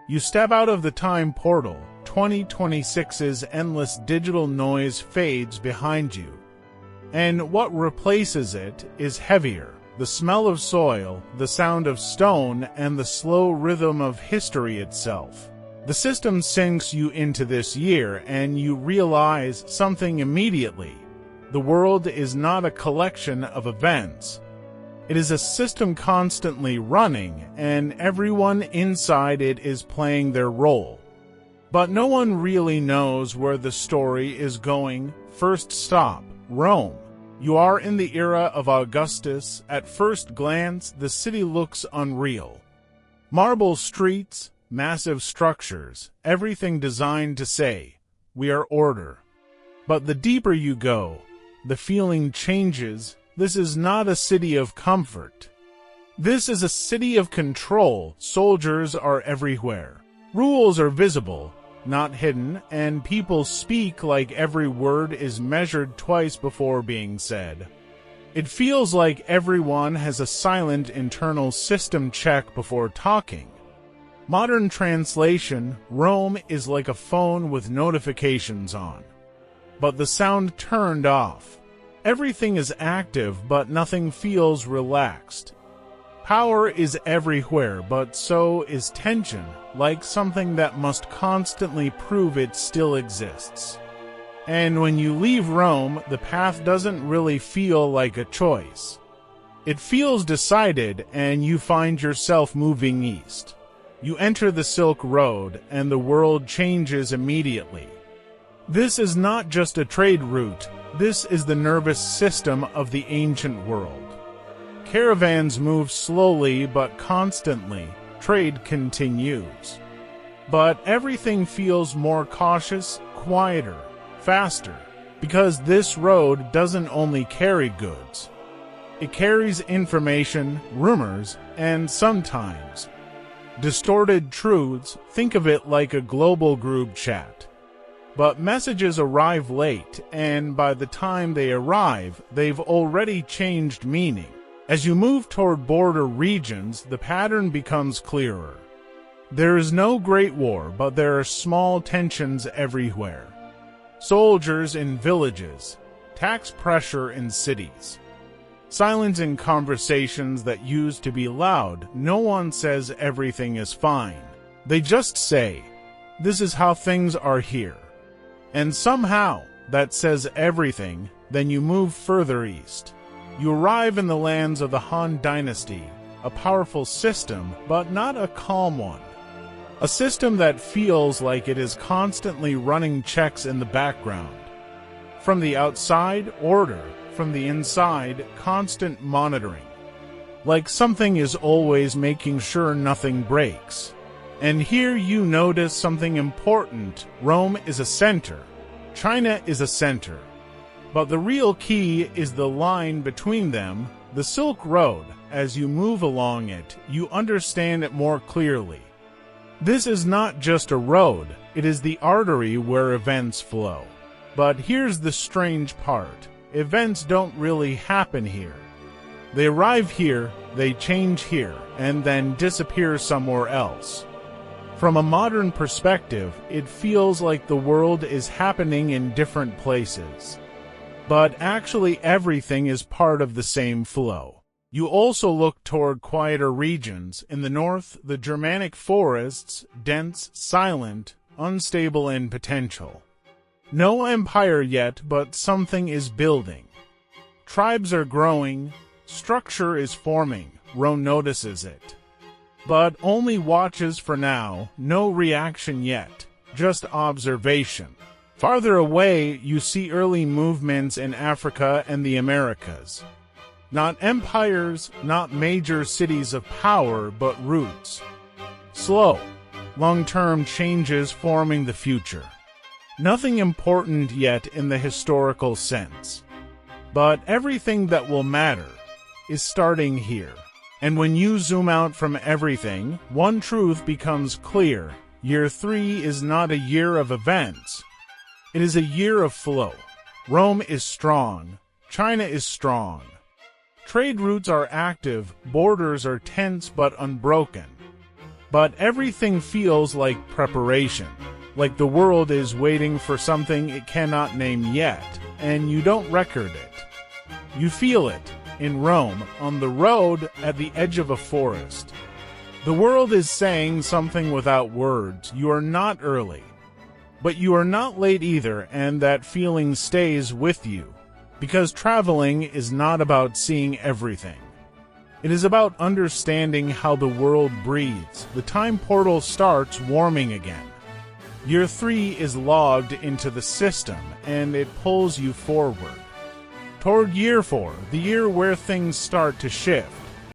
You step out of the time portal, 2026's endless digital noise fades behind you. And what replaces it is heavier, the smell of soil, the sound of stone, and the slow rhythm of history itself. The system sinks you into this year, and you realize something immediately. The world is not a collection of events. It is a system constantly running, and everyone inside it is playing their role. But no one really knows where the story is going. First stop, Rome. You are in the era of Augustus. At first glance, the city looks unreal. Marble streets, massive structures, everything designed to say, "We are order." But the deeper you go, the feeling changes. This is not a city of comfort. This is a city of control. Soldiers are everywhere. Rules are visible, not hidden, and people speak like every word is measured twice before being said. It feels like everyone has a silent internal system check before talking. Modern translation, Rome is like a phone with notifications on, but the sound turned off. Everything is active, but nothing feels relaxed. Power is everywhere, but so is tension, like something that must constantly prove it still exists. And when you leave Rome, the path doesn't really feel like a choice. It feels decided, and you find yourself moving east. You enter the Silk Road, and the world changes immediately. This is not just a trade route. This is the nervous system of the ancient world. Caravans move slowly but constantly. Trade continues. But everything feels more cautious, quieter, faster, because this road doesn't only carry goods. It carries information, rumors, and sometimes distorted truths. Think of it like a global group chat. But messages arrive late, and by the time they arrive, they've already changed meaning. As you move toward border regions, the pattern becomes clearer. There is no great war, but there are small tensions everywhere. Soldiers in villages, tax pressure in cities, silence in conversations that used to be loud. No one says everything is fine. They just say, "This is how things are here." And somehow, that says everything. Then you move further east. You arrive in the lands of the Han Dynasty, a powerful system, but not a calm one. A system that feels like it is constantly running checks in the background. From the outside, order. From the inside, constant monitoring. Like something is always making sure nothing breaks. And here you notice something important. Rome is a center. China is a center. But the real key is the line between them, the Silk Road. As you move along it, you understand it more clearly. This is not just a road, it is the artery where events flow. But here's the strange part. Events don't really happen here. They arrive here, they change here, and then disappear somewhere else. From a modern perspective, it feels like the world is happening in different places. But actually everything is part of the same flow. You also look toward quieter regions. In the north, the Germanic forests, dense, silent, unstable in potential. No empire yet, but something is building. Tribes are growing, structure is forming. Rome notices it. But only watches for now, no reaction yet, just observation. Farther away, you see early movements in Africa and the Americas. Not empires, not major cities of power, but roots. Slow, long-term changes forming the future. Nothing important yet in the historical sense. But everything that will matter is starting here. And when you zoom out from everything, one truth becomes clear. Year 3 is not a year of events. It is a year of flow. Rome is strong. China is strong. Trade routes are active. Borders are tense but unbroken. But everything feels like preparation, like the world is waiting for something it cannot name yet, and you don't record it. You feel it, in Rome, on the road at the edge of a forest. The world is saying something without words. You are not early, but you are not late either, and that feeling stays with you, because traveling is not about seeing everything. It is about understanding how the world breathes. The time portal starts warming again. Year 3 is logged into the system, and it pulls you forward. Toward Year 4, the year where things start to shift.